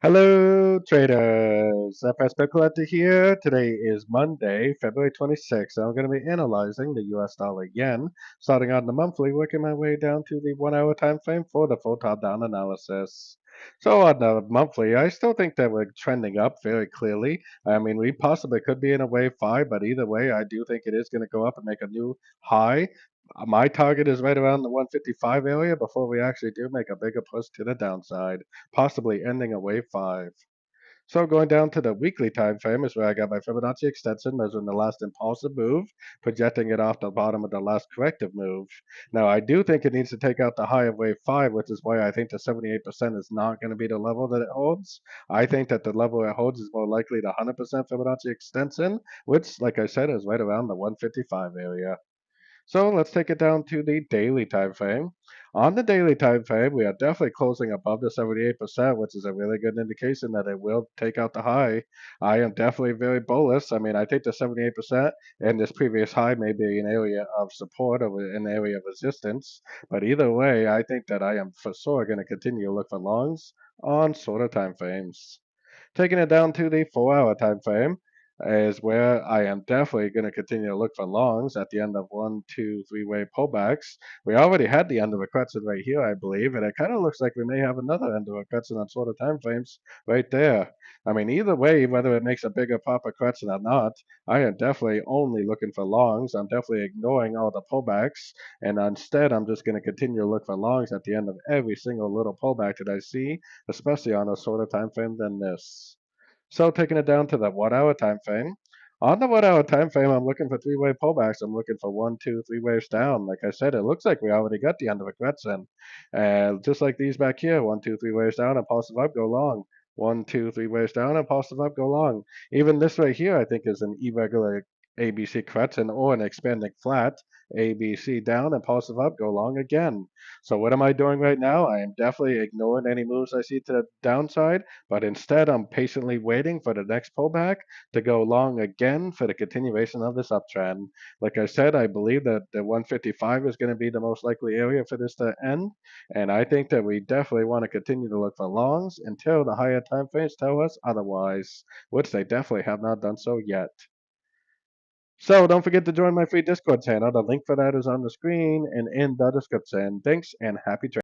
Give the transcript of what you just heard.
Hello, traders. FX Pip Collector here. Today is Monday, February 26th. I'm going to be analyzing the US dollar yen, starting on the monthly, working my way down to the 1 hour time frame for the full top down analysis. So on the monthly, I still think that we're trending up very clearly. I mean, we possibly could be in a wave 5, but either way, I do think it is going to go up and make a new high. My target is right around the 155 area before we actually do make a bigger push to the downside, possibly ending at wave 5. So going down to the weekly time frame is where I got my Fibonacci extension measuring the last impulsive move, projecting it off the bottom of the last corrective move. Now I do think it needs to take out the high of wave 5, which is why I think the 78% is not going to be the level that it holds. I think that the level it holds is more likely the 100% Fibonacci extension, which, like I said, is right around the 155 area. So let's take it down to the daily time frame. On the daily time frame, we are definitely closing above the 78%, which is a really good indication that it will take out the high. I am definitely very bullish. I mean, I think the 78% and this previous high may be an area of support or an area of resistance. But either way, I think that I am for sure going to continue to look for longs on shorter time frames. Taking it down to the 4 hour time frame is where I am definitely going to continue to look for longs at the end of 1, 2, 3 wave pullbacks. We already had the end of a correction right here, I believe, and it kind of looks like we may have another end of a correction on shorter time frames right there. I mean, either way, whether it makes a bigger pop or correction or not, I am definitely only looking for longs. I'm definitely ignoring all the pullbacks, and instead, I'm just going to continue to look for longs at the end of every single little pullback that I see, especially on a shorter time frame than this. So taking it down to the 1 hour time frame. On the 1 hour time frame, I'm looking for three-wave pullbacks. I'm looking for 1, 2, 3 waves down. Like I said, it looks like we already got the end of a correction. And just like these back here, 1, 2, 3 waves down, impulsive up, go long. 1, 2, 3 waves down, impulsive up, go long. Even this right here, I think, is an irregular ABC correction or an expanding flat. ABC down, impulsive up, go long again. So what am I doing right now? I am definitely ignoring any moves I see to the downside, but instead I'm patiently waiting for the next pullback to go long again for the continuation of this uptrend. Like I said, I believe that the 155 is going to be the most likely area for this to end, and I think that we definitely want to continue to look for longs until the higher time frames tell us otherwise, which they definitely have not done so yet. So don't forget to join my free Discord channel. The link for that is on the screen and in the description. Thanks and happy trading.